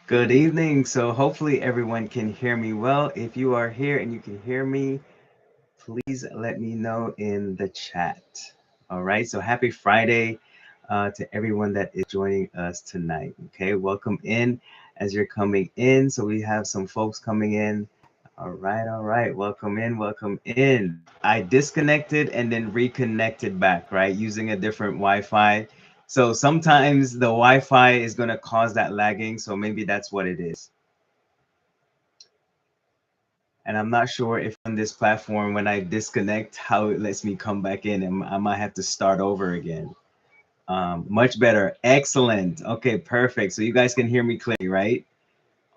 Good evening. So hopefully everyone can hear me well. If you are here and you can hear me, please let me know in the chat. All right. So happy Friday to everyone that is joining us tonight. Okay. Welcome in as you're coming in. So we have some folks coming in. All right. All right. Welcome in. Welcome in. I disconnected and then reconnected back, right? Using a different Wi-Fi. So sometimes the Wi-Fi is going to cause that lagging. So maybe that's what it is. And I'm not sure if on this platform, when I disconnect, how it lets me come back in, and I might have to start over again. Much better. Excellent. Okay, perfect. So you guys can hear me clearly, right?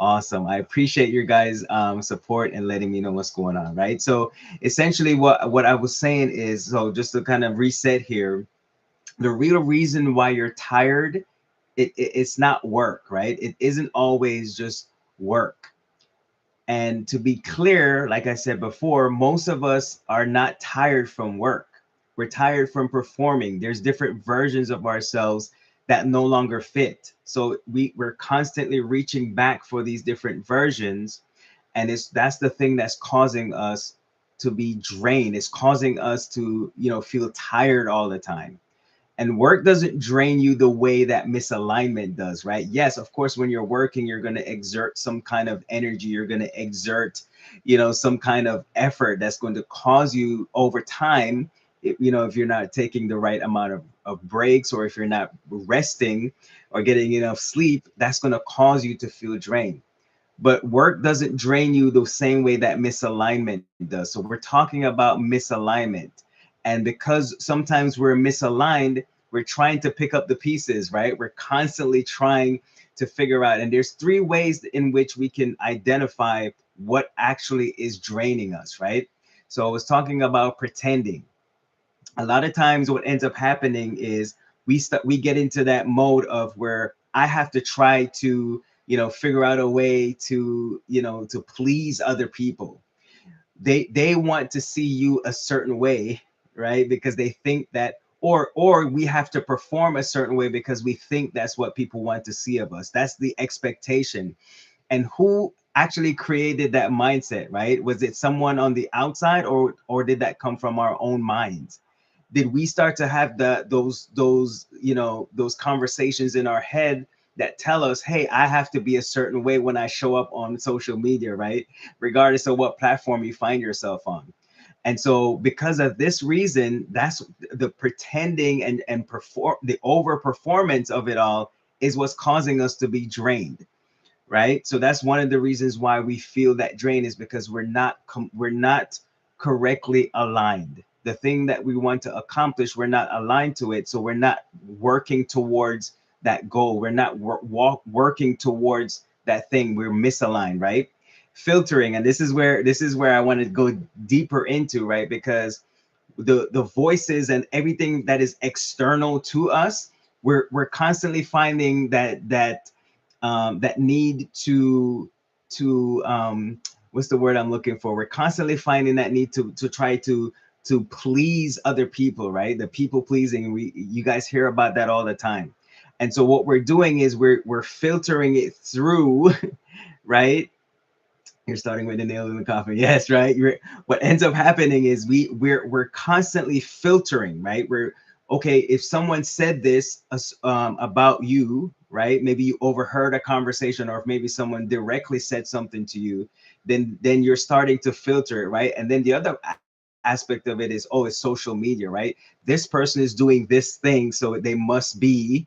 Awesome. I appreciate your guys' support and letting me know what's going on, right? So essentially, what I was saying is, so just to kind of reset here, the real reason why you're tired, it's not work, right? It isn't always just work. And to be clear, like I said before, most of us are not tired from work. We're tired from performing. There's different versions of ourselves that no longer fit. So we're constantly reaching back for these different versions. And that's the thing that's causing us to be drained. It's causing us to, feel tired all the time. And work doesn't drain you the way that misalignment does, right? Yes, of course, when you're working, you're going to exert some kind of energy. You're going to exert, some kind of effort that's going to cause you over time, if you're not taking the right amount of breaks, or if you're not resting or getting enough sleep, that's going to cause you to feel drained. But work doesn't drain you the same way that misalignment does. So we're talking about misalignment. And because sometimes we're misaligned, we're trying to pick up the pieces, right? We're constantly trying to figure out. And there's three ways in which we can identify what actually is draining us, right? So I was talking about pretending. A lot of times what ends up happening is we get into that mode of where I have to try to, figure out a way to, to please other people. They want to see you a certain way, right? Because they think that, or we have to perform a certain way because we think that's what people want to see of us. That's the expectation. And who actually created that mindset, right? Was it someone on the outside, or did that come from our own minds? Did we start to have those conversations in our head that tell us, hey, I have to be a certain way when I show up on social media, right? Regardless of what platform you find yourself on. And so because of this reason, that's the pretending and perform the over performance of it all is what's causing us to be drained, right? So that's one of the reasons why we feel that drain, is because we're not correctly aligned. The thing that we want to accomplish, we're not aligned to it, so we're not working towards that goal. We're not working towards that thing. We're misaligned, right? Filtering, and this is where I want to go deeper into, right? Because the voices and everything that is external to us, we're constantly finding that need to what's the word I'm looking for? We're constantly finding that need to try to please other people, right? The people pleasing. You guys hear about that all the time. And so what we're doing is we're filtering it through, right? You're starting with the nail in the coffin. Yes, right. What ends up happening is we're constantly filtering, right? We're okay. If someone said this about you, right? Maybe you overheard a conversation, or if maybe someone directly said something to you, then you're starting to filter it, right? And then the other aspect of it is, oh, it's social media, right? This person is doing this thing, so they must be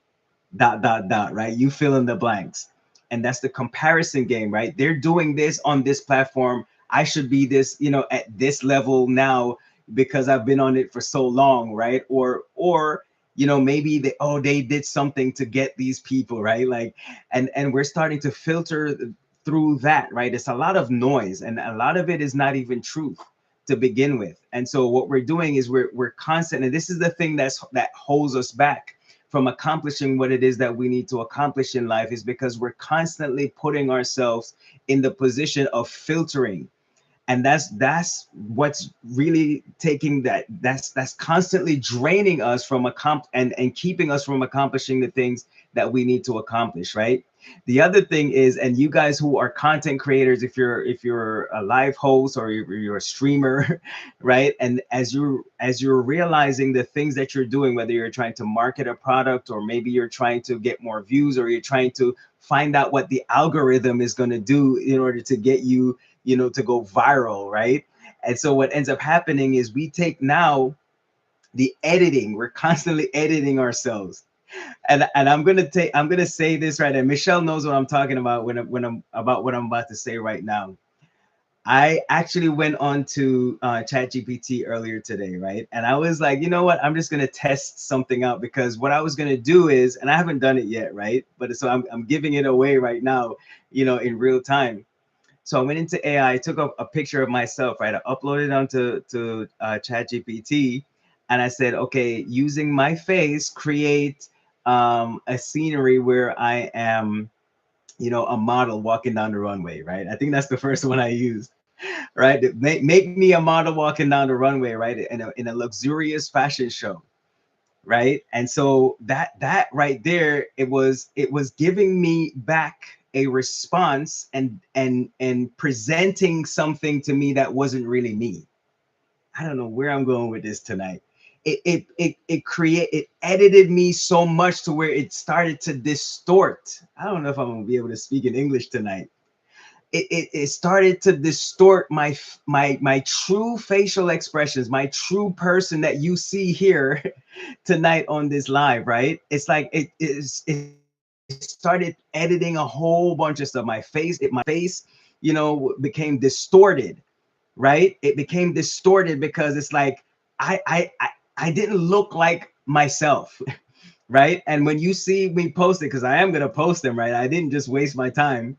dot dot dot, right? You fill in the blanks. And that's the comparison game, right? They're doing this on this platform. I should be this, at this level now because I've been on it for so long, right? Or maybe they did something to get these people, right? Like, and we're starting to filter through that, right? It's a lot of noise, and a lot of it is not even truth to begin with. And so what we're doing is we're constant, and this is the thing that holds us back from accomplishing what it is that we need to accomplish in life, is because we're constantly putting ourselves in the position of filtering. And that's what's really taking that's constantly draining us from and keeping us from accomplishing the things that we need to accomplish, right? The other thing is, and you guys who are content creators, if you're a live host or you're a streamer, right? And as you're realizing the things that you're doing, whether you're trying to market a product, or maybe you're trying to get more views, or you're trying to find out what the algorithm is going to do in order to get you, to go viral, right? And so what ends up happening is we take now the editing, we're constantly editing ourselves. And I'm gonna say this right, and Michelle knows what I'm talking about when I'm about what I'm about to say right now. I actually went on to ChatGPT earlier today, right? And I was like, you know what? I'm just gonna test something out, because what I was gonna do is, and I haven't done it yet, right? But so I'm giving it away right now, in real time. So I went into AI, took a picture of myself, right? I uploaded it onto ChatGPT, and I said, okay, using my face, create a scenery where I am, a model walking down the runway, right? I think that's the first one I used, right? Make me a model walking down the runway, right? In a luxurious fashion show, right? And so that right there, it was giving me back a response, and presenting something to me that wasn't really me. I don't know where I'm going with this tonight. It edited me so much to where it started to distort. I don't know if I'm gonna be able to speak in English tonight. It started to distort my true facial expressions, my true person that you see here tonight on this live, right? It's like it started editing a whole bunch of stuff. My face became distorted, right? It became distorted because it's like I didn't look like myself, right? And when you see me post it, because I am gonna post them, right? I didn't just waste my time,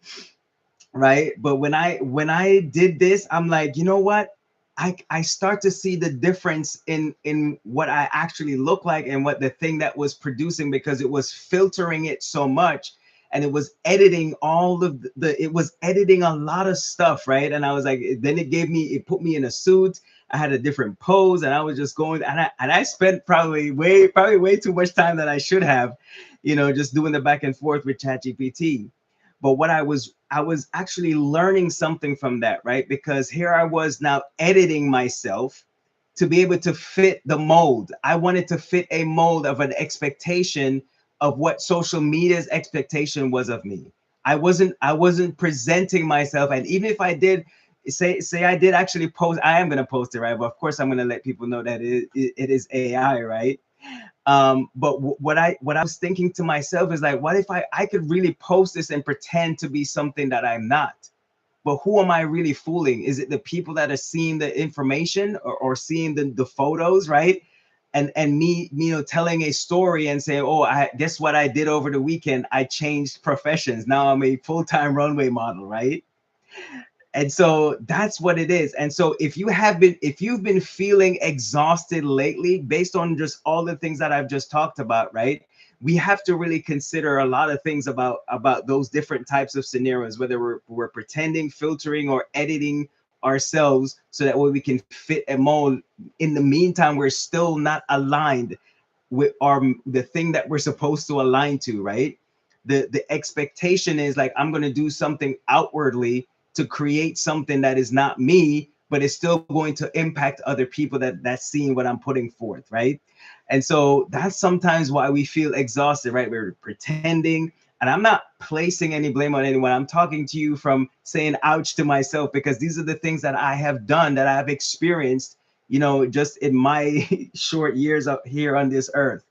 right? But when I did this, I'm like, you know what? I start to see the difference in what I actually look like and what the thing that was producing, because it was filtering it so much, and it was editing all of it was editing a lot of stuff, right? And I was like, then it put me in a suit. I had a different pose, and I was just going, and I spent probably way too much time that I should have, just doing the back and forth with ChatGPT. But what I was actually learning something from that, right? Because here I was now editing myself to be able to fit the mold. I wanted to fit a mold of an expectation of what social media's expectation was of me. I wasn't presenting myself. And even if I did say I did actually post, I am going to post it, right? But of course I'm going to let people know that it is AI, right? But what I was thinking to myself is like, what if I could really post this and pretend to be something that I'm not? But who am I really fooling? Is it the people that are seeing the information, or seeing the photos, right? And me, telling a story and saying, oh, I guess what I did over the weekend, I changed professions. Now I'm a full-time runway model, right? And so that's what it is. And so if you've been feeling exhausted lately, based on just all the things that I've just talked about, right? We have to really consider a lot of things about those different types of scenarios, whether we're pretending, filtering, or editing ourselves so that way we can fit a mold. In the meantime, we're still not aligned with the thing that we're supposed to align to, right? The expectation is like, I'm going to do something outwardly to create something that is not me, but it's still going to impact other people that's seeing what I'm putting forth, right? And so that's sometimes why we feel exhausted, right? We're pretending. And I'm not placing any blame on anyone. I'm talking to you from saying ouch to myself, because these are the things that I have done, that I've experienced, just in my short years up here on this earth,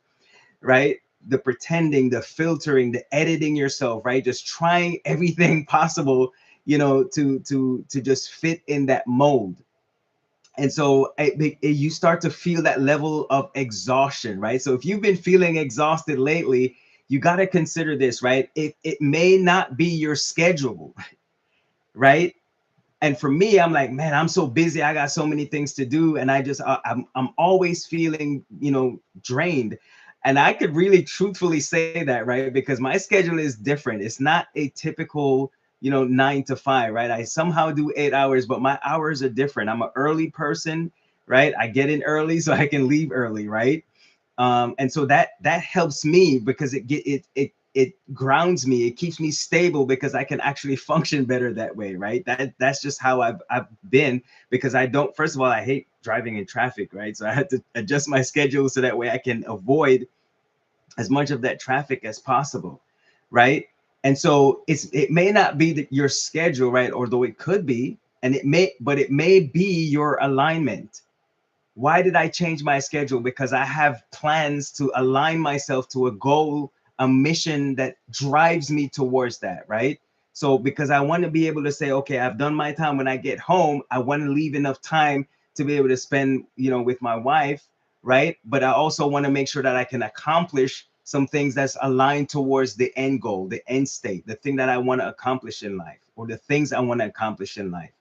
right? The pretending, the filtering, the editing yourself, right? Just trying everything possible, to just fit in that mold. And so you start to feel that level of exhaustion, right? So if you've been feeling exhausted lately, you got to consider this, right? It may not be your schedule, right? And for me, I'm like, man, I'm so busy. I got so many things to do, and I'm always feeling, drained. And I could really truthfully say that, right? Because my schedule is different. It's not a typical 9 to 5, right? I somehow do 8 hours, but my hours are different. I'm an early person, right? I get in early so I can leave early, right? And so that helps me because it grounds me. It keeps me stable because I can actually function better that way, right? That's just how I've been, because I don't, first of all, I hate driving in traffic, right? So I had to adjust my schedule so that way I can avoid as much of that traffic as possible, right? And so it may not be that your schedule, right? Although it could be, and it may be your alignment. Why did I change my schedule? Because I have plans to align myself to a goal, a mission that drives me towards that, right? So because I want to be able to say, okay, I've done my time. When I get home, I want to leave enough time to be able to spend, with my wife, right? But I also want to make sure that I can accomplish some things that's aligned towards the end goal, the end state, the thing that I want to accomplish in life, or the things I want to accomplish in life.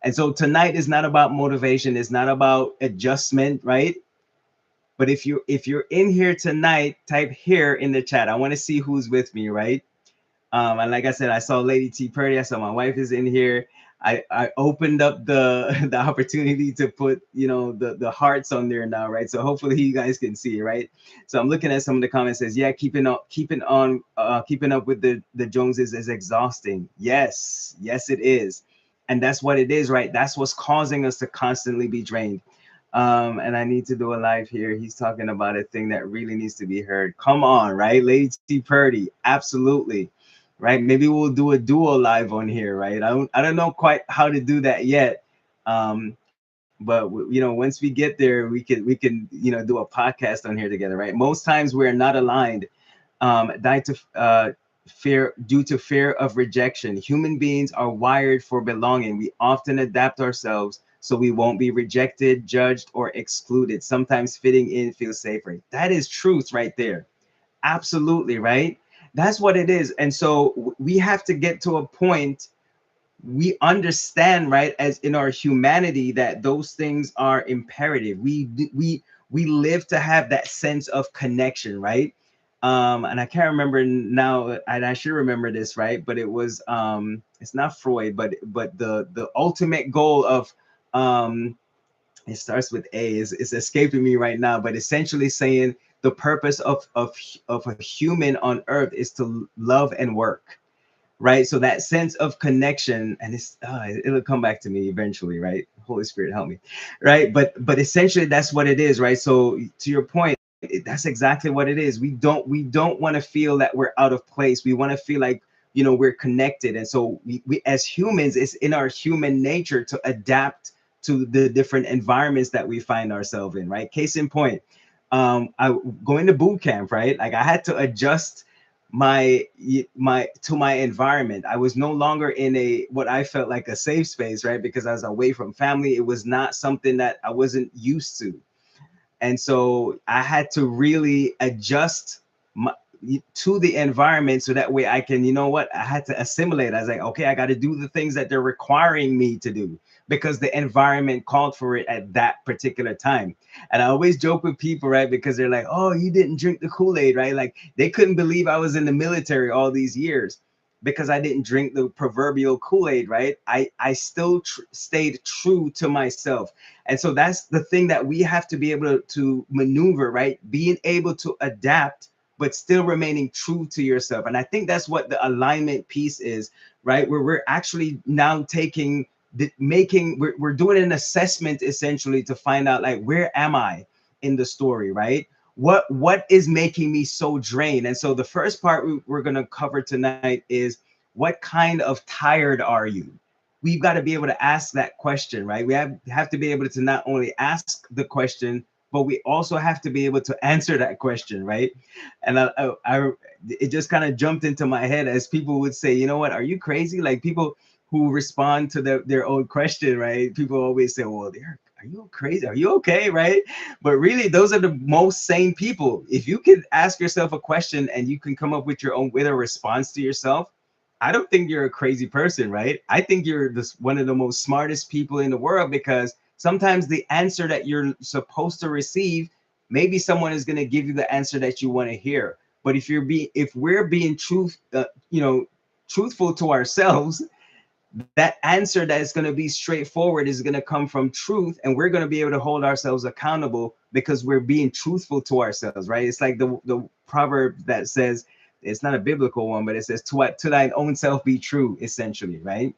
And so tonight is not about motivation, it's not about adjustment, right? But if you're in here tonight, type here in the chat. I want to see who's with me, right? And like I said, I saw Lady T Purdy. I saw my wife is in here. I opened up the the opportunity to put the hearts on there now, right? So hopefully you guys can see it, right? So I'm looking at some of the comments. Says, yeah, keeping up with the Joneses is exhausting. Yes it is, and that's what it is, right? That's what's causing us to constantly be drained. And I need to do a live here. He's talking about a thing that really needs to be heard. Come on, right? Lady T Purdy, absolutely. Right? Maybe we'll do a duo live on here, right? I don't know quite how to do that yet. But once we get there, we can do a podcast on here together, right? Most times we're not aligned, die to fear due to fear of rejection. Human beings are wired for belonging. We often adapt ourselves so we won't be rejected, judged, or excluded. Sometimes fitting in feels safer. That is truth right there. Absolutely, right? That's what it is. And so we have to get to a point, we understand, right, as in our humanity, that those things are imperative. We live to have that sense of connection, right? And I can't remember now, and I should remember this, right? But it was it's not Freud, but the ultimate goal of it starts with A, is it's escaping me right now, but essentially saying the purpose of a human on earth is to love and work, right? So that sense of connection, and it'll come back to me eventually, right? Holy Spirit, help me, right? But essentially that's what it is, right? So to your point, that's exactly what it is. We don't want to feel that we're out of place. We want to feel like we're connected, and so we as humans, it's in our human nature to adapt to the different environments that we find ourselves in, right? Case in point, I going to boot camp, right? Like I had to adjust my environment. I was no longer in a what I felt like a safe space, right? Because I was away from family. It was not something that I wasn't used to. And so I had to really adjust my, to the environment so that way I can, I had to assimilate. I was like, okay, I got to do the things that they're requiring me to do because the environment called for it at that particular time. And I always joke with people, right? Because they're like, oh, you didn't drink the Kool-Aid, right? Like they couldn't believe I was in the military all these years because I didn't drink the proverbial Kool-Aid, right? I still stayed true to myself. And so that's the thing that we have to be able to maneuver, right? Being able to adapt, but still remaining true to yourself. And I think that's what the alignment piece is, right? Where we're actually now we're doing an assessment essentially to find out, like, where am I in the story, right? What is making me so drained? And so the first part we're going to cover tonight is, what kind of tired are you? We've got to be able to ask that question, right? We have to be able to not only ask the question, but we also have to be able to answer that question, right? And it just kind of jumped into my head as people would say, you know what, are you crazy? Like people who respond to their own question, right? People always say, well, are you crazy? Are you okay, right? But really, those are the most sane people. If you can ask yourself a question and you can come up with your own with a response to yourself, I don't think you're a crazy person, right? I think you're one of the most smartest people in the world, because sometimes the answer that you're supposed to receive, maybe someone is going to give you the answer that you want to hear. But if we're being truth, truthful to ourselves, that answer that is going to be straightforward is going to come from truth, and we're going to be able to hold ourselves accountable because we're being truthful to ourselves, right? It's like the proverb that says, it's not a biblical one, but it says, to thine own self be true, essentially, right?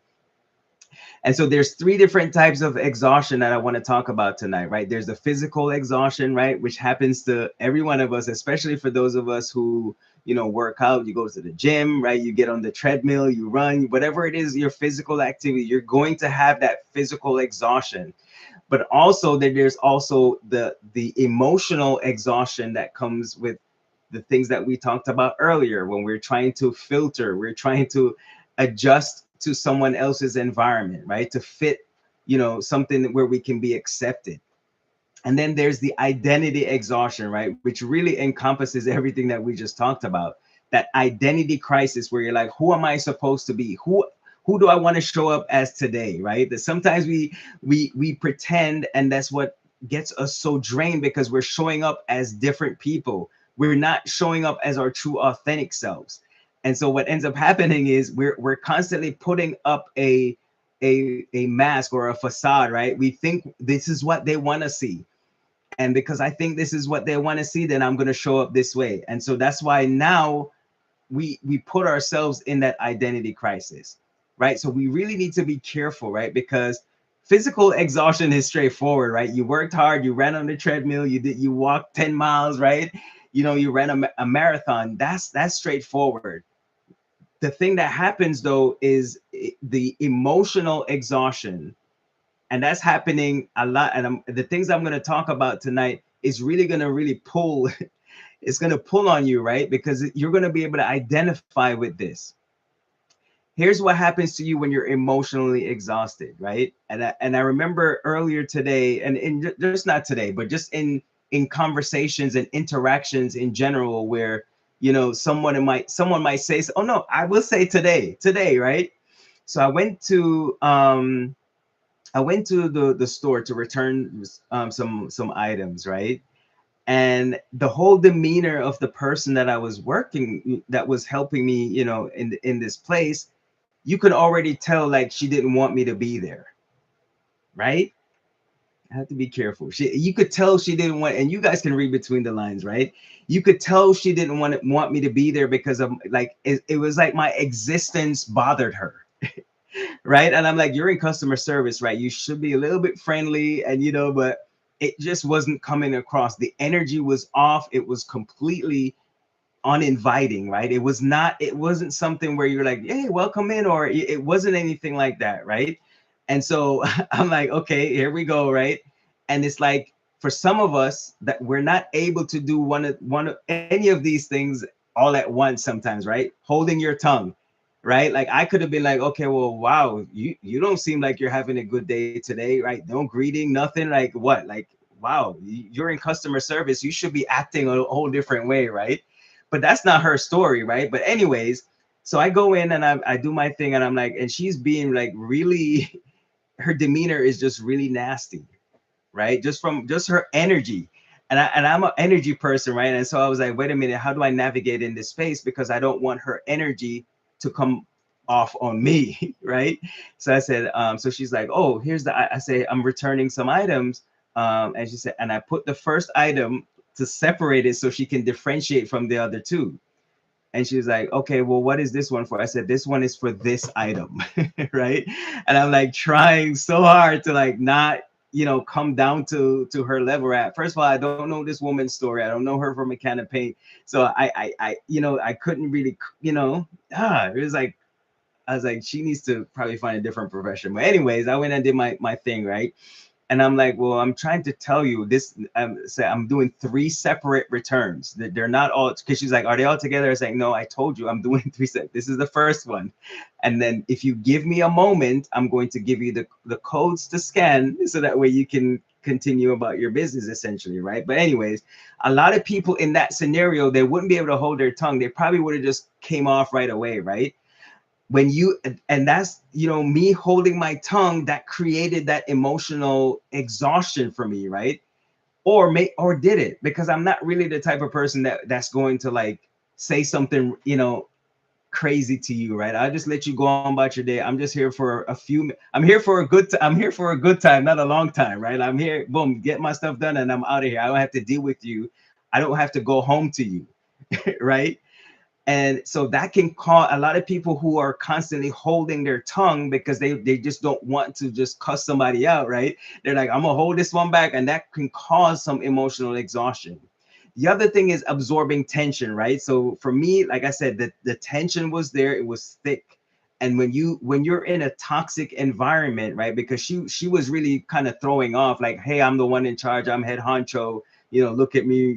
And so there's three different types of exhaustion that I want to talk about tonight, right? There's the physical exhaustion, right, which happens to every one of us, especially for those of us who, work out. You go to the gym, right? You get on the treadmill, you run, whatever it is, your physical activity, you're going to have that physical exhaustion. But also there's also the emotional exhaustion that comes with the things that we talked about earlier. When we're trying to filter, we're trying to adjust to someone else's environment, right, to fit something where we can be accepted. And then there's the identity exhaustion, right, which really encompasses everything that we just talked about. That identity crisis where you're like, who am I supposed to be? Who do I want to show up as today, right? That sometimes we pretend, and that's what gets us so drained, because we're showing up as different people. We're not showing up as our true authentic selves. And so what ends up happening is we're constantly putting up a mask or a facade, right? We think this is what they want to see, and because I think this is what they want to see, then I'm going to show up this way. And so that's why now we put ourselves in that identity crisis, right? So we really need to be careful, right? Because physical exhaustion is straightforward, right? You worked hard, you ran on the treadmill, you walked 10 miles, right? You ran a marathon. That's straightforward. The thing that happens though is the emotional exhaustion, and that's happening a lot. And the things I'm going to talk about tonight is really going to really pull it's going to pull on you, right? Because you're going to be able to identify with this. Here's what happens to you when you're emotionally exhausted, right? And I remember earlier today, and just not today, but just in conversations and interactions in general, where someone might say, oh no, I will say today, right? So I went to the store to return some items, right? And the whole demeanor of the person that I was working, that was helping me, in this place, you could already tell like she didn't want me to be there, right? I have to be careful. You could tell she didn't want, and you guys can read between the lines, right? You could tell she didn't want me to be there because of like it was like my existence bothered her, right? And I'm like, you're in customer service, right? You should be a little bit friendly, and but it just wasn't coming across. The energy was off. It was completely uninviting, right? It wasn't something where you're like, hey, welcome in, or it wasn't anything like that, right? And so I'm like, okay, here we go, right? And it's like, for some of us, that we're not able to do one of any of these things all at once sometimes, right? Holding your tongue, right? Like I could have been like, okay, well, wow, you don't seem like you're having a good day today, right? No greeting, nothing. Like what? Like, wow, you're in customer service, you should be acting a whole different way, right? But that's not her story, right? But anyways, so I go in and I do my thing, and I'm like, and she's being like really, her demeanor is just really nasty, right? Just from just her energy. And I'm an energy person, right? And so I was like, wait a minute, how do I navigate in this space? Because I don't want her energy to come off on me, right? So I said, so she's like, oh, I say, I'm returning some items. And she said, and I put the first item to separate it so she can differentiate from the other two. And she was like, okay, well, what is this one for? I said, this one is for this item, right? And I'm like trying so hard to like not, come down to her level. At first of all, I don't know this woman's story. I don't know her from a can of paint. So I couldn't really, it was like, I was like, she needs to probably find a different profession. But anyways, I went and did my thing, right? And I'm like, well, I'm trying to tell you this. I'm doing 3 separate returns. They're not all, because she's like, are they all together? I was like, no, I told you I'm doing 3 sets. This is the first one. And then if you give me a moment, I'm going to give you the codes to scan, so that way you can continue about your business, essentially, right? But anyways, a lot of people in that scenario, they wouldn't be able to hold their tongue. They probably would have just came off right away, right? When you, and that's me holding my tongue, that created that emotional exhaustion for me, right? Or did it? Because I'm not really the type of person that's going to like say something crazy to you, right? I'll just let you go on about your day. I'm just here for a few. I'm here for a good. I'm here for a good time, not a long time, right? I'm here. Boom, get my stuff done, and I'm out of here. I don't have to deal with you. I don't have to go home to you, right? And so that can cause a lot of people who are constantly holding their tongue because they just don't want to just cuss somebody out, right? They're like, I'm gonna hold this one back, and that can cause some emotional exhaustion. The other thing is absorbing tension, right? So for me, like I said, the tension was there, it was thick. And when you're in a toxic environment, right? Because she was really kind of throwing off, like, hey, I'm the one in charge, I'm head honcho, look at me,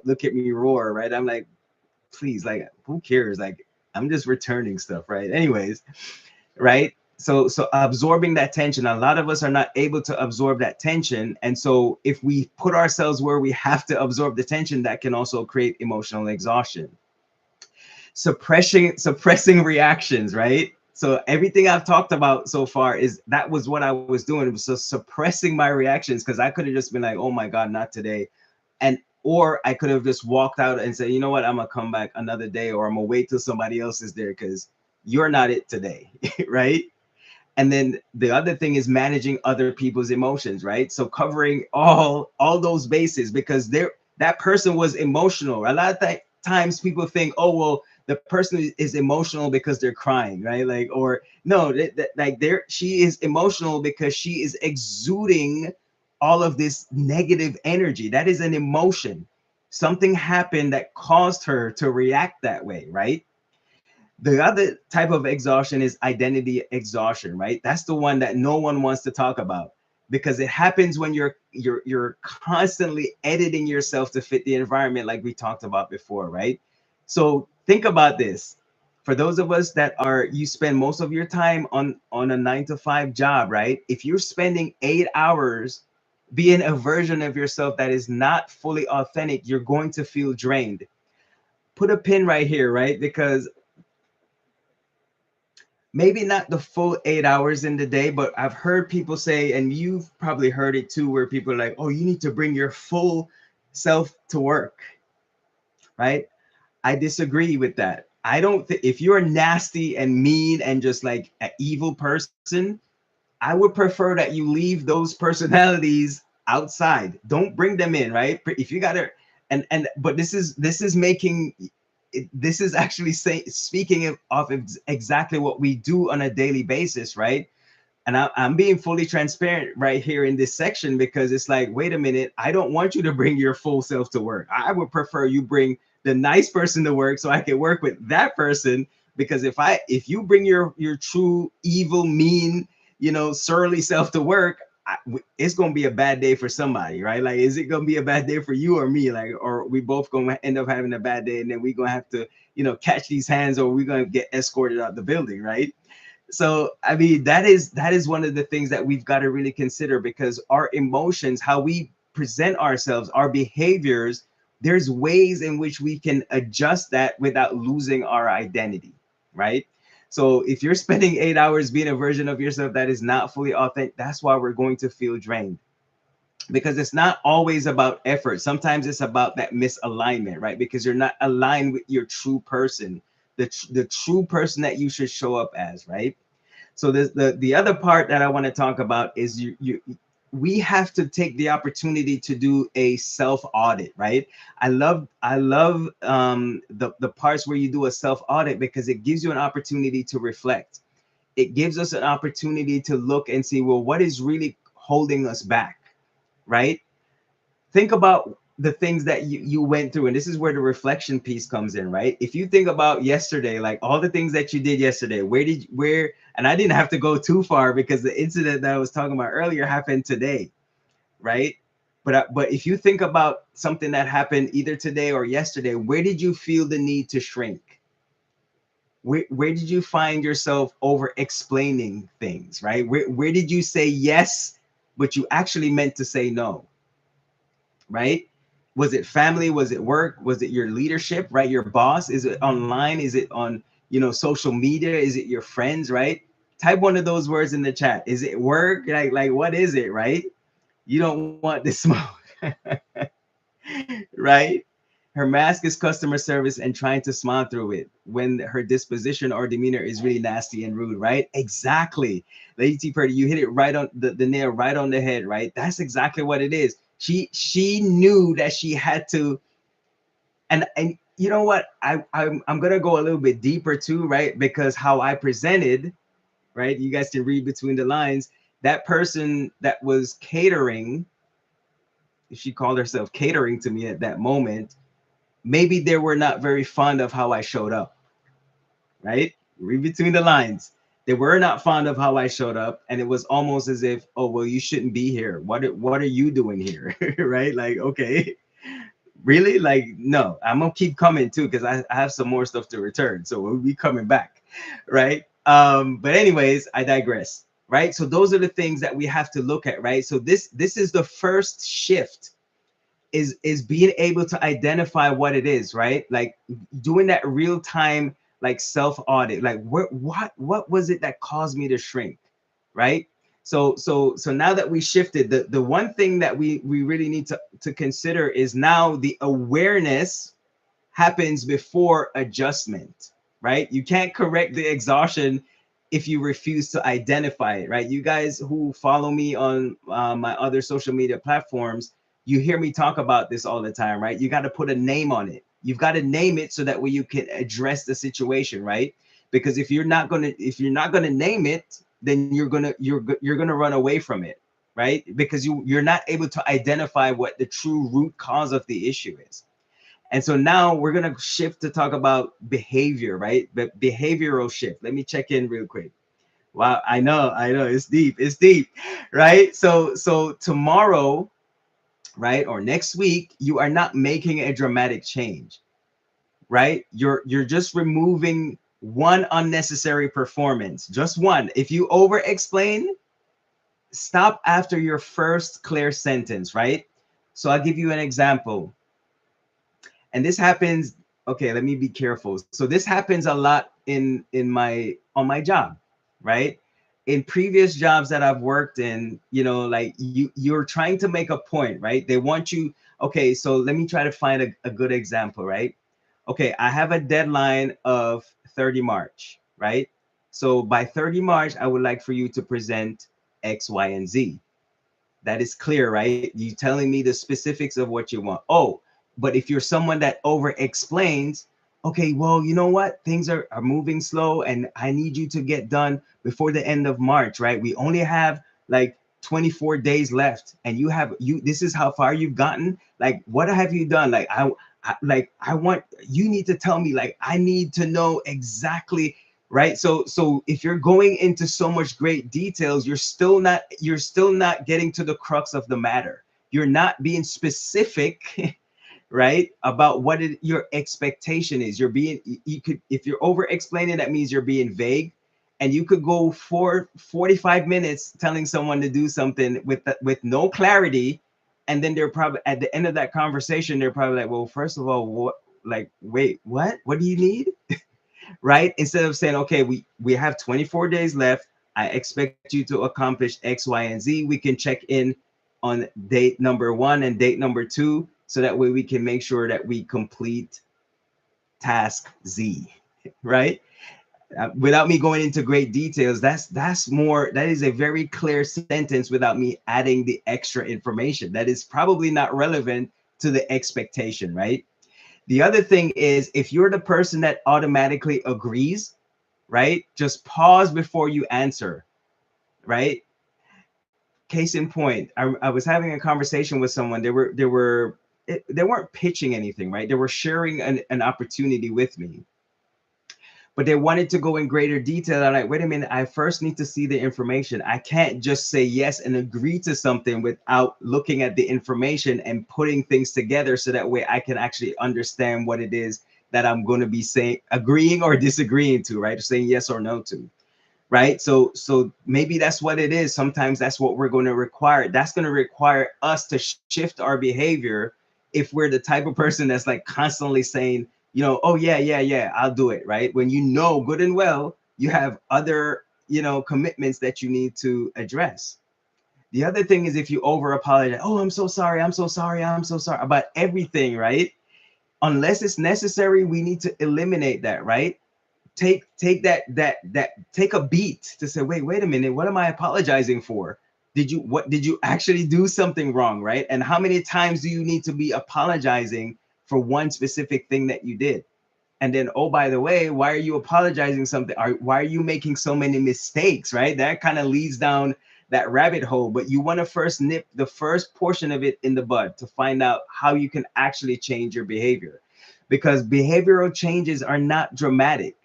look at me roar, right? I'm like, please, like, who cares? Like, I'm just returning stuff, right? Anyways, right? So absorbing that tension, a lot of us are not able to absorb that tension. And so if we put ourselves where we have to absorb the tension, that can also create emotional exhaustion. Suppressing reactions, right? So everything I've talked about so far is that was what I was doing. It was so suppressing my reactions, because I could have just been like, oh my God, not today. And or I could have just walked out and said, you know what, I'm gonna come back another day, or I'm gonna wait till somebody else is there because you're not it today, right? And then the other thing is managing other people's emotions, right? So covering all those bases, because that person was emotional. A lot of times people think, oh well, the person is emotional because they're crying, right? Like, or no, like she is emotional because she is exuding all of this negative energy. That is an emotion. Something happened that caused her to react that way, right? The other type of exhaustion is identity exhaustion, right? That's the one that no one wants to talk about, because it happens when you're constantly editing yourself to fit the environment, like we talked about before, right? So think about this. For those of us that are, you spend most of your time on a 9 to 5 job, right? If you're spending 8 hours being a version of yourself that is not fully authentic, you're going to feel drained. Put a pin right here, right? Because maybe not the full 8 hours in the day, but I've heard people say, and you've probably heard it too, where people are like, oh, you need to bring your full self to work, right? I disagree with that. I don't think, if you're nasty and mean and just like an evil person, I would prefer that you leave those personalities outside. Don't bring them in, right? If you gotta, but this is making, this is actually speaking of exactly what we do on a daily basis, right? And I'm being fully transparent right here in this section, because it's like, wait a minute, I don't want you to bring your full self to work. I would prefer you bring the nice person to work so I can work with that person. Because if you bring your true evil, mean, surly self to work, it's gonna be a bad day for somebody, right? Like, is it gonna be a bad day for you or me? Like, or we both gonna end up having a bad day, and then we gonna have to, catch these hands, or we're gonna get escorted out the building, right? So I mean, that is one of the things that we've got to really consider, because our emotions, how we present ourselves, our behaviors, there's ways in which we can adjust that without losing our identity, right? So if you're spending 8 hours being a version of yourself that is not fully authentic, that's why we're going to feel drained, because it's not always about effort. Sometimes it's about that misalignment, right? Because you're not aligned with your true person, the true person that you should show up as, right? So the other part that I want to talk about is we have to take the opportunity to do a self audit, right? I love the parts where you do a self audit, because it gives you an opportunity to reflect. It gives us an opportunity to look and see, well, what is really holding us back, right? Think about the things that you went through, and this is where the reflection piece comes in, right? If you think about yesterday, like all the things that you did yesterday, where and I didn't have to go too far, because the incident that I was talking about earlier happened today, right? But if you think about something that happened either today or yesterday, where did you feel the need to shrink? Where did you find yourself over explaining things, right? Where did you say yes but you actually meant to say no, right? Was it family? Was it work? Was it your leadership, right? Your boss? Is it online? Is it on, social media? Is it your friends, right? Type one of those words in the chat. Is it work? Like what is it, right? You don't want this smoke, right? Her mask is customer service and trying to smile through it when her disposition or demeanor is really nasty and rude, right? Exactly. Lady T Purdy, you hit it right on the nail right on the head, right? That's exactly what it is. She knew that she had to, and you know what? I'm gonna go a little bit deeper too, right? Because how I presented, right? You guys can read between the lines. That person that was catering, she called herself catering to me at that moment, maybe they were not very fond of how I showed up, right? Read between the lines. They were not fond of how I showed up, and it was almost as if, oh well, you shouldn't be here. What are you doing here, right? Like, okay, really? Like, no, I'm gonna keep coming too because I have some more stuff to return, so we'll be coming back, right? But anyways, I digress, right? So those are the things that we have to look at, right? So this is the first shift, is being able to identify what it is, right? Like doing that real time, like self audit, like what was it that caused me to shrink, right? So now that we shifted, the one thing that we really need to consider is now the awareness happens before adjustment, right? You can't correct the exhaustion if you refuse to identify it, right? You guys who follow me on my other social media platforms, you hear me talk about this all the time, right? You got to put a name on it. You've got to name it so that way you can address the situation, right? Because if you're not gonna name it, then you're gonna run away from it, right? Because you're not able to identify what the true root cause of the issue is. And so now we're gonna shift to talk about behavior, right? But behavioral shift. Let me check in real quick. Wow, I know, it's deep, right? So tomorrow, right, or next week, you are not making a dramatic change, right? You're just removing one unnecessary performance, just one. If you over explain, stop after your first clear sentence, right? So I'll give you an example. And this happens, okay, let me be careful. So this happens a lot in my on my job, right? In previous jobs that I've worked in, like you're trying to make a point, right? They want you, okay, so let me try to find a good example, right? Okay, I have a deadline of 30 March, right? So by 30 March, I would like for you to present X, Y, and Z. That is clear, right? You telling me the specifics of what you want. Oh, but if you're someone that over explains, okay, well, you know what? Things are moving slow and I need you to get done before the end of March, right? We only have like 24 days left and this is how far you've gotten. Like, what have you done? Like, I want, you need to tell me, like, I need to know exactly, right? So if you're going into so much great details, you're still not getting to the crux of the matter. You're not being specific right, about what your expectation is. You could, if you're over explaining, that means you're being vague, and you could go for 45 minutes telling someone to do something with no clarity, and then they're probably at the end of that conversation, they're probably like, well, first of all, what, like, wait, what do you need? Right? Instead of saying, okay, we have 24 days left. I expect you to accomplish X, Y, and Z. We can check in on date number 1 and date number 2, so that way we can make sure that we complete task Z, right? Without me going into great details, that is a very clear sentence without me adding the extra information that is probably not relevant to the expectation, right? The other thing is, if you're the person that automatically agrees, right? Just pause before you answer, right? Case in point, I was having a conversation with someone. They weren't pitching anything, right? They were sharing an opportunity with me, but they wanted to go in greater detail. I'm like, wait a minute, I first need to see the information. I can't just say yes and agree to something without looking at the information and putting things together so that way I can actually understand what it is that I'm going to be saying, agreeing or disagreeing to, right? Saying yes or no to, right? So maybe that's what it is. Sometimes that's what we're going to require. That's going to require us to shift our behavior if we're the type of person that's like constantly saying, oh yeah, I'll do it, right? When you know good and well you have other, commitments that you need to address. The other thing is, if you over apologize, oh, I'm so sorry, I'm so sorry, I'm so sorry about everything, right? Unless it's necessary, we need to eliminate that, right? Take that take a beat to say, wait a minute, what am I apologizing for? Did you actually do something wrong, right? And how many times do you need to be apologizing for one specific thing that you did? And then, oh, by the way, why are you apologizing something? Why are you making so many mistakes, right? That kind of leads down that rabbit hole. But you want to first nip the first portion of it in the bud to find out how you can actually change your behavior, because behavioral changes are not dramatic,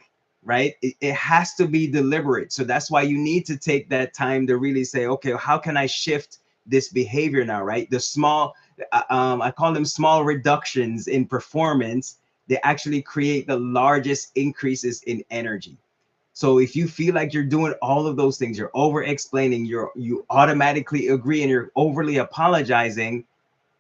right? It has to be deliberate. So that's why you need to take that time to really say, okay, how can I shift this behavior now, right? The small, I call them small reductions in performance, they actually create the largest increases in energy. So if you feel like you're doing all of those things, you're over explaining, you automatically agree, and you're overly apologizing,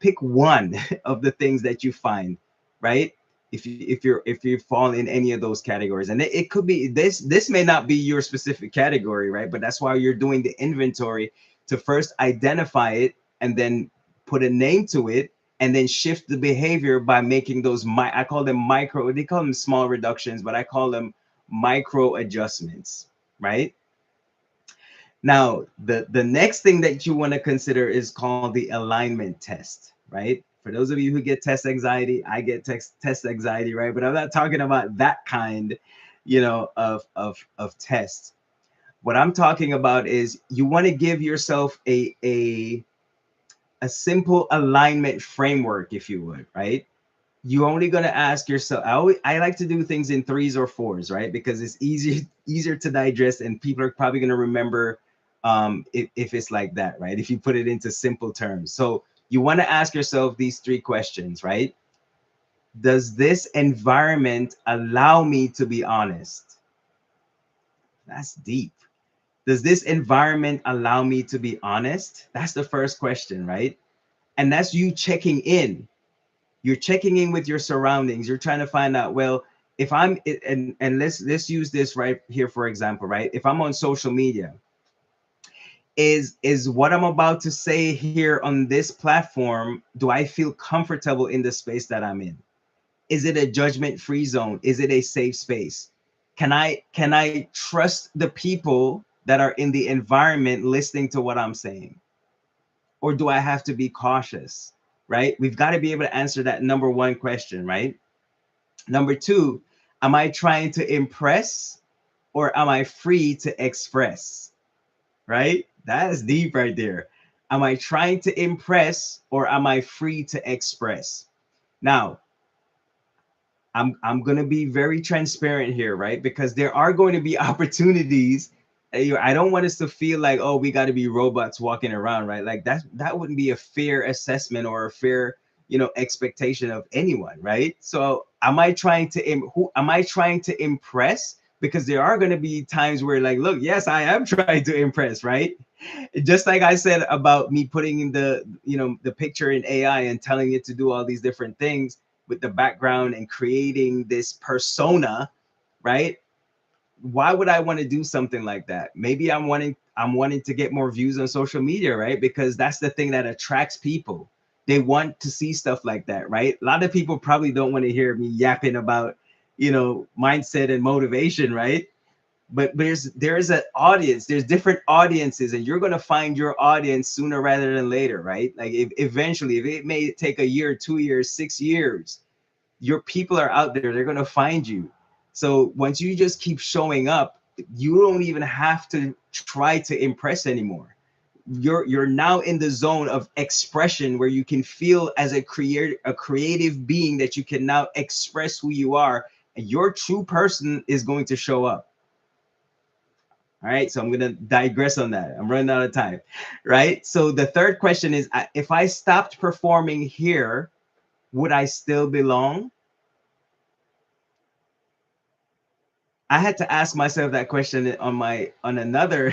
pick one of the things that you find, right? If you fall in any of those categories, and it could be this may not be your specific category, right? But that's why you're doing the inventory, to first identify it and then put a name to it, and then shift the behavior by making those I call them micro, they call them small reductions, but I call them micro adjustments, right? Now, the next thing that you want to consider is called the alignment test, right? For those of you who get test anxiety, I get test anxiety, right? But I'm not talking about that kind, of test. What I'm talking about is you want to give yourself a simple alignment framework, if you would, right? You're only going to ask yourself, I like to do things in threes or fours, right? Because it's easier to digest, and people are probably going to remember, if it's like that, right? If you put it into simple terms. So you want to ask yourself these three questions, right? Does this environment allow me to be honest? That's deep. Does this environment allow me to be honest? That's the first question, right? And that's you checking in. You're checking in with your surroundings. You're trying to find out, well, if I'm, and let's use this right here for example, right? If I'm on social media, is what I'm about to say here on this platform, do I feel comfortable in the space that I'm in? Is it a judgment free zone? Is it a safe space? Can I trust the people that are in the environment listening to what I'm saying? Or do I have to be cautious? Right? We've got to be able to answer that number one question, right? Number two, am I trying to impress, or am I free to express? Right? That is deep right there. Am I trying to impress, or am I free to express? Now, I'm going to be very transparent here, right? Because there are going to be opportunities. I don't want us to feel like, oh, we got to be robots walking around, right? Like that wouldn't be a fair assessment or a fair, expectation of anyone, right? So who am I trying to impress? Because there are going to be times where, like, look, yes, I am trying to impress, right? Just like I said about me putting in the picture in AI and telling it to do all these different things with the background and creating this persona, right? Why would I want to do something like that? Maybe I'm wanting to get more views on social media, right? Because that's the thing that attracts people. They want to see stuff like that, right? A lot of people probably don't want to hear me yapping about, mindset and motivation, right? But there's an audience, there's different audiences, and you're going to find your audience sooner rather than later, right? Like, if eventually, if it may take a year, 2 years, 6 years, your people are out there, they're going to find you. So once you just keep showing up, you don't even have to try to impress anymore. You're now in the zone of expression, where you can feel as a creative being, that you can now express who you are, and your true person is going to show up. All right, so I'm going to digress on that. I'm running out of time, right? So the third question is, if I stopped performing here, would I still belong? I had to ask myself that question on another,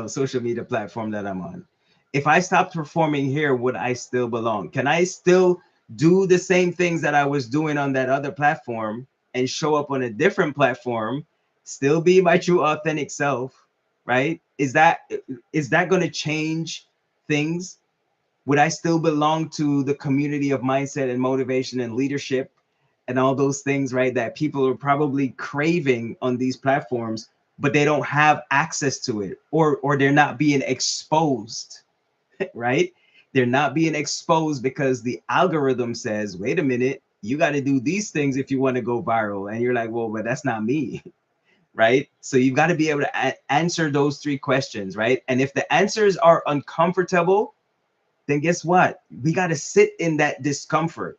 social media platform that I'm on. If I stopped performing here, would I still belong? Can I still do the same things that I was doing on that other platform and show up on a different platform, still be my true authentic self, right? Is that going to change things? Would I still belong to the community of mindset and motivation and leadership and all those things, right? That people are probably craving on these platforms, but they don't have access to it, or they're not being exposed, right? They're not being exposed because the algorithm says, wait a minute, you got to do these things if you want to go viral. And you're like, well, but that's not me, right? So you've got to be able to answer those three questions, right? And if the answers are uncomfortable, then guess what? We got to sit in that discomfort.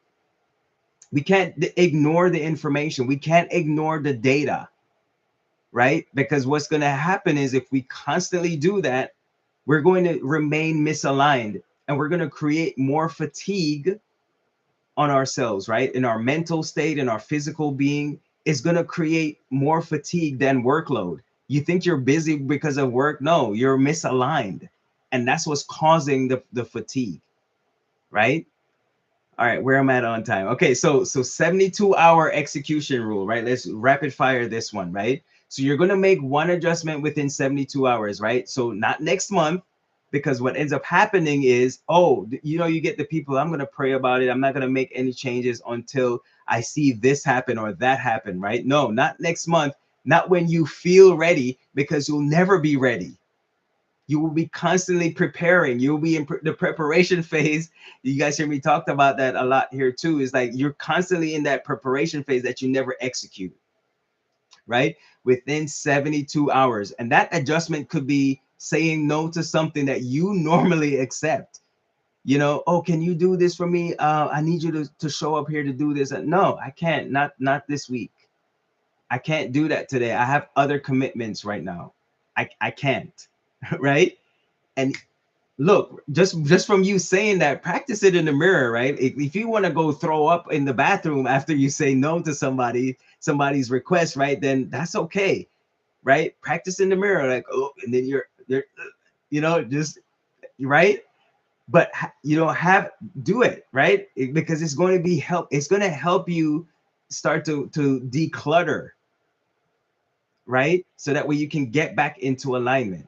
We can't ignore the information. We can't ignore the data, right? Because what's going to happen is if we constantly do that, we're going to remain misaligned, and we're going to create more fatigue on ourselves, right? In our mental state, in our physical being, is going to create more fatigue than workload. You think you're busy because of work? No, you're misaligned. And that's what's causing the fatigue, right? All right, where am I at on time? Okay, so 72-hour execution rule, right? Let's rapid fire this one, right? So you're gonna make one adjustment within 72 hours, right? So not next month, because what ends up happening is, oh, you get the people, I'm gonna pray about it. I'm not gonna make any changes until I see this happen or that happen, right? No, not next month, not when you feel ready, because you'll never be ready. You will be constantly preparing. You'll be in the preparation phase. You guys hear me talked about that a lot here too. Is like you're constantly in that preparation phase that you never execute, right? Within 72 hours. And that adjustment could be saying no to something that you normally accept. Oh, can you do this for me? I need you to show up here to do this. No, I can't. Not this week. I can't do that today. I have other commitments right now. I can't. Right? And look, just from you saying that, practice it in the mirror, right? If you want to go throw up in the bathroom after you say no to somebody's request, right, then that's okay, right? Practice in the mirror, like, oh, and then you're just right. But have do it, right? Because it's going to be help. It's going to help you start to declutter, right? So that way you can get back into alignment.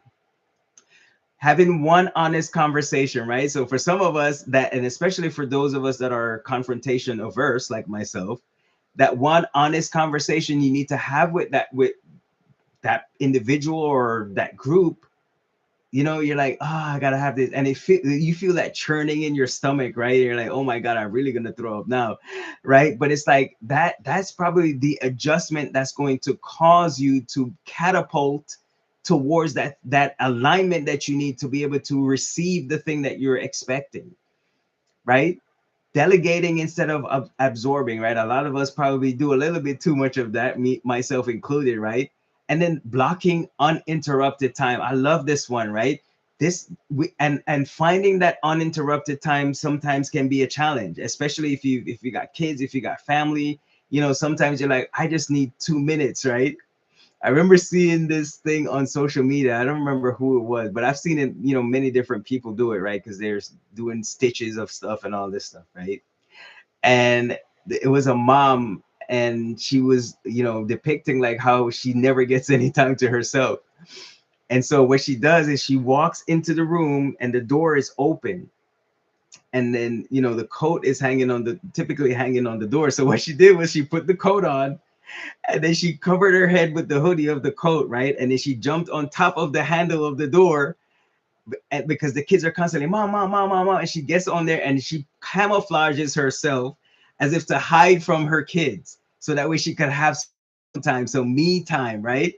Having one honest conversation, right? So for some of us that, and especially for those of us that are confrontation averse, like myself, that one honest conversation you need to have with that individual or that group. You're like, oh, I gotta have this, and you feel that churning in your stomach, right? You're like, oh my god, I'm really gonna throw up now, right? But it's like that's probably the adjustment that's going to cause you to catapult towards that alignment that you need to be able to receive the thing that you're expecting, right? Delegating instead of absorbing, right? A lot of us probably do a little bit too much of that, me myself included, right? And then blocking uninterrupted time. I love this one, right? And finding that uninterrupted time sometimes can be a challenge, especially if you got kids, if you got family. Sometimes you're like, I just need 2 minutes, right? I remember seeing this thing on social media. I don't remember who it was, but I've seen it, many different people do it, right? Because they're doing stitches of stuff and all this stuff, right? And it was a mom, and she was, depicting like how she never gets any time to herself. And so what she does is she walks into the room and the door is open. And then, the coat is typically hanging on the door. So what she did was she put the coat on, and then she covered her head with the hoodie of the coat, right? And then she jumped on top of the handle of the door, and because the kids are constantly, mom, mom, mom, mom, mom. And she gets on there and she camouflages herself as if to hide from her kids. So that way she could have some time, so me time, right?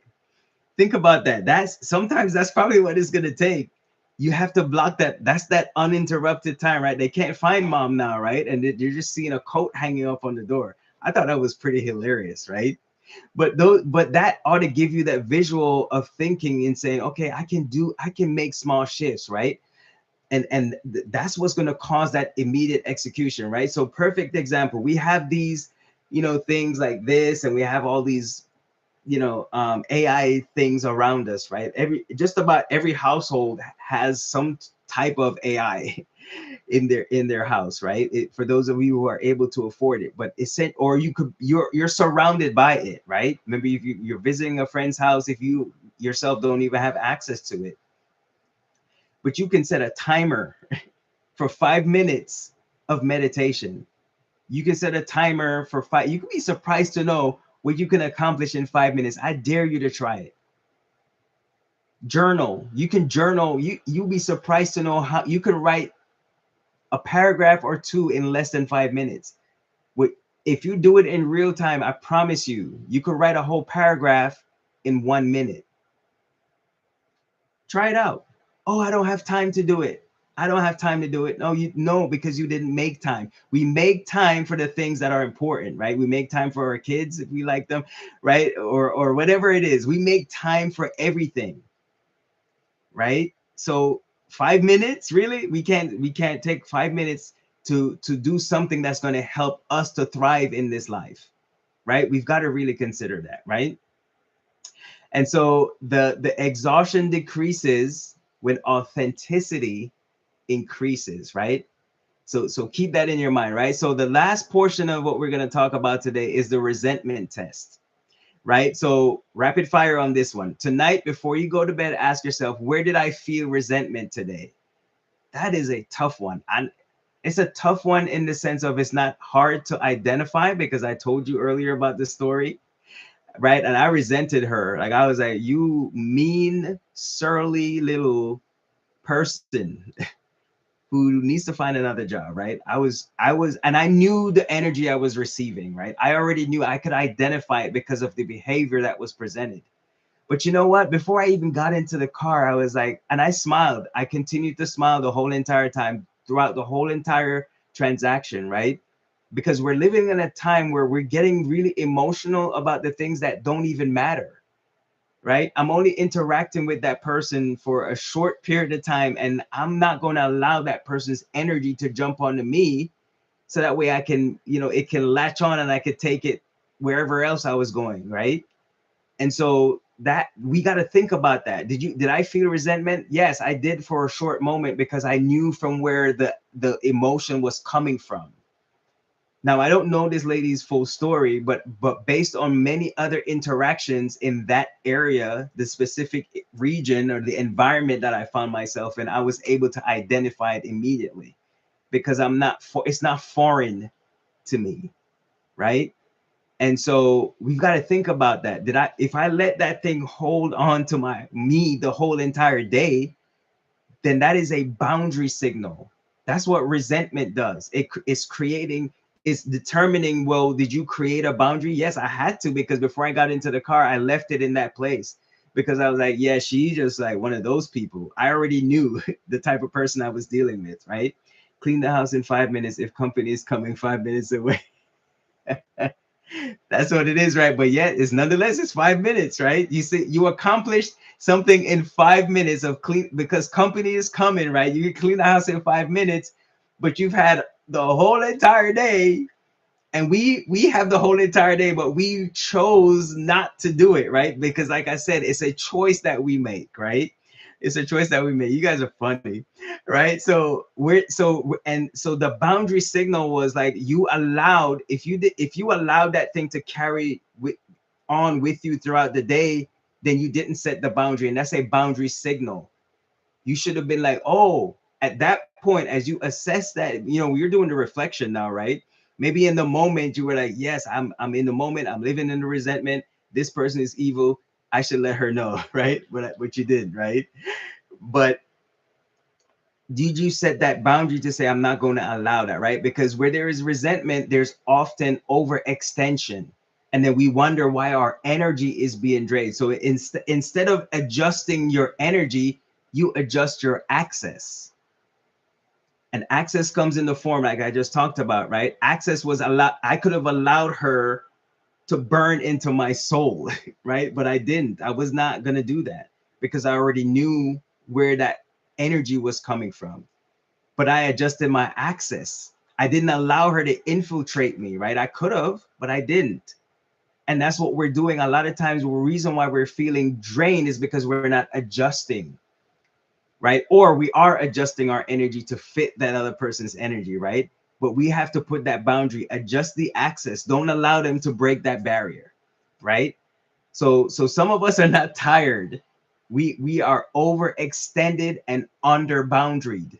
Think about that. That's probably what it's gonna take. You have to block that. That's that uninterrupted time, right? They can't find mom now, right? And you're just seeing a coat hanging up on the door. I thought that was pretty hilarious, right? But that ought to give you that visual of thinking and saying, okay, I can make small shifts, right? And that's what's going to cause that immediate execution, right? So perfect example, we have these things like this, and we have all these AI things around us, right? Just about every household has some type of AI in their house, right? For those of you who are able to afford it, but or you're surrounded by it, right? Maybe if you're visiting a friend's house, if you yourself don't even have access to it, but you can set a timer for 5 minutes of meditation, You can set a timer for 5. You can be surprised to know what you can accomplish in 5 minutes. I dare you to try it. Journal. You can journal. You'll be surprised to know how you can write a paragraph or two in less than 5 minutes. If you do it in real time, I promise you, you could write a whole paragraph in 1 minute. Try it out. Oh, I don't have time to do it. I don't have time to do it. No, you no, because you didn't make time. We make time for the things that are important, right? We make time for our kids if we like them, right? Or whatever it is. We make time for everything, right? So 5 minutes, really? We can't take 5 minutes to do something that's going to help us to thrive in this life, right? We've got to really consider that, right? And so the exhaustion decreases when authenticity increases, right? So keep that in your mind, right? So the last portion of what we're going to talk about today is the resentment test, right? So rapid fire on this one. Tonight, before you go to bed, ask yourself, where did I feel resentment today? That is a tough one. And it's a tough one in the sense of it's not hard to identify because I told you earlier about the story, right? And I resented her. Like I was like, you mean, surly little person who needs to find another job, right? And I knew the energy I was receiving, right? I already knew I could identify it because of the behavior that was presented. But you know what? Before I even got into the car, I was like, and I smiled. I continued to smile the whole entire time throughout the whole entire transaction, right? Because we're living in a time where we're getting really emotional about the things that don't even matter, right? I'm only interacting with that person for a short period of time, and I'm not going to allow that person's energy to jump onto me so that way I can, it can latch on and I could take it wherever else I was going, right? And so that we got to think about that. Did I feel resentment? Yes, I did for a short moment because I knew from where the emotion was coming from. Now, I don't know this lady's full story, but based on many other interactions in that area, the specific region or the environment that I found myself in, I was able to identify it immediately because it's not foreign to me, right? And so we've got to think about that. If I let that thing hold on to me the whole entire day, then that is a boundary signal. That's what resentment does. It's determining, well, did you create a boundary? Yes, I had to, because before I got into the car, I left it in that place because I was like, yeah, she's just like one of those people. I already knew the type of person I was dealing with, right? Clean the house in 5 minutes if company is coming 5 minutes away. That's what it is, right? But yet it's 5 minutes, right? You see, you accomplished something in 5 minutes of clean because company is coming, right? You can clean the house in 5 minutes, but you've had the whole entire day, and we have the whole entire day, but we chose not to do it, right? Because like I said, it's a choice that we make, right? It's a choice that we make. You guys are funny, right? So the boundary signal was like you allowed, if you allowed that thing to carry on with you throughout the day, then you didn't set the boundary, and that's a boundary signal. You should have been like, oh, at that point, as you assess that, you're doing the reflection now, right? Maybe in the moment you were like, yes, I'm in the moment, I'm living in the resentment, this person is evil, I should let her know, right? What you did, right? But did you set that boundary to say, I'm not going to allow that, right? Because where there is resentment, there's often overextension. And then we wonder why our energy is being drained. So instead of adjusting your energy, you adjust your access. And access comes in the form like I just talked about, right? Access was allowed. I could have allowed her to burn into my soul, right? But I didn't. I was not going to do that because I already knew where that energy was coming from. But I adjusted my access. I didn't allow her to infiltrate me, right? I could have, but I didn't. And that's what we're doing. A lot of times, the reason why we're feeling drained is because we're not adjusting, right? Or we are adjusting our energy to fit that other person's energy, right? But we have to put that boundary, adjust the access. Don't allow them to break that barrier, right? So some of us are not tired. We are overextended and under boundaried.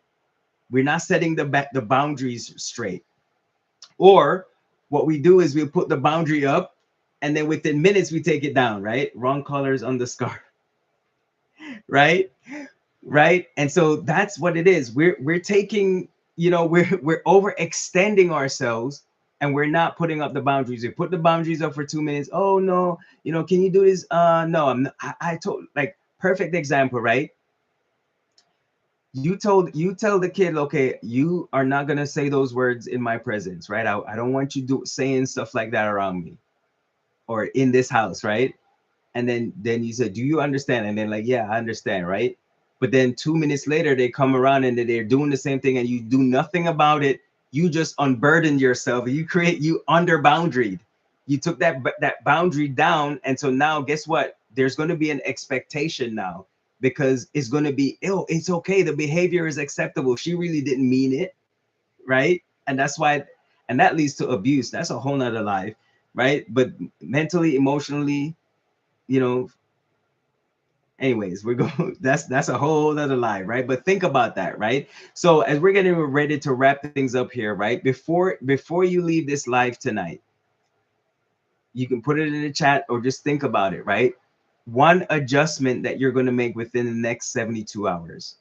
We're not setting the boundaries straight. Or what we do is we put the boundary up, and then within minutes we take it down, right? Wrong colors on the scarf, right? Right. And so that's what it is. We're taking, we're overextending ourselves, and we're not putting up the boundaries. We put the boundaries up for 2 minutes. Oh no, can you do this? No, I'm not, I told, like, perfect example, right? You tell the kid, okay, you are not gonna say those words in my presence, right? I don't want you saying stuff like that around me or in this house, right? And then you said, do you understand? And then, like, yeah, I understand, right? But then 2 minutes later they come around and they're doing the same thing, and you do nothing about it. You just unburdened yourself. You under boundaried. You took that boundary down, and so now guess what? There's going to be an expectation now, because it's going to be, oh, it's okay, the behavior is acceptable, she really didn't mean it, right? And that's why, and that leads to abuse. That's a whole nother life, right? But mentally, emotionally, you know anyways, we're going that's a whole other lie, right? But think about that, right? So as we're getting ready to wrap things up here, right, before you leave this live tonight, you can put it in the chat or just think about it, right? One adjustment that you're going to make within the next 72 hours,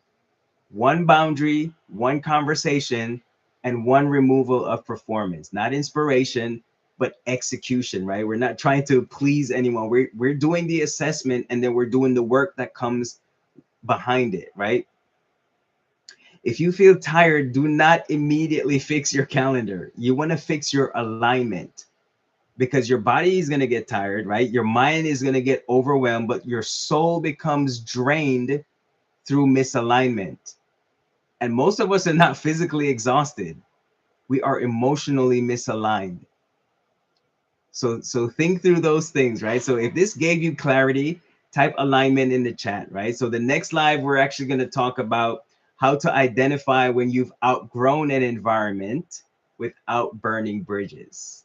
one boundary, one conversation, and one removal of performance, not inspiration, but execution, right? We're not trying to please anyone. We're doing the assessment, and then we're doing the work that comes behind it, right? If you feel tired, do not immediately fix your calendar. You want to fix your alignment, because your body is going to get tired, right? Your mind is going to get overwhelmed, but your soul becomes drained through misalignment. And most of us are not physically exhausted. We are emotionally misaligned. So think through those things, right? So if this gave you clarity, type alignment in the chat, right? So the next live, we're actually going to talk about how to identify when you've outgrown an environment without burning bridges,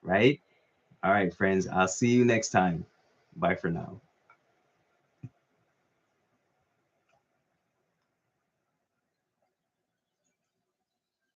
right? All right, friends, I'll see you next time. Bye for now.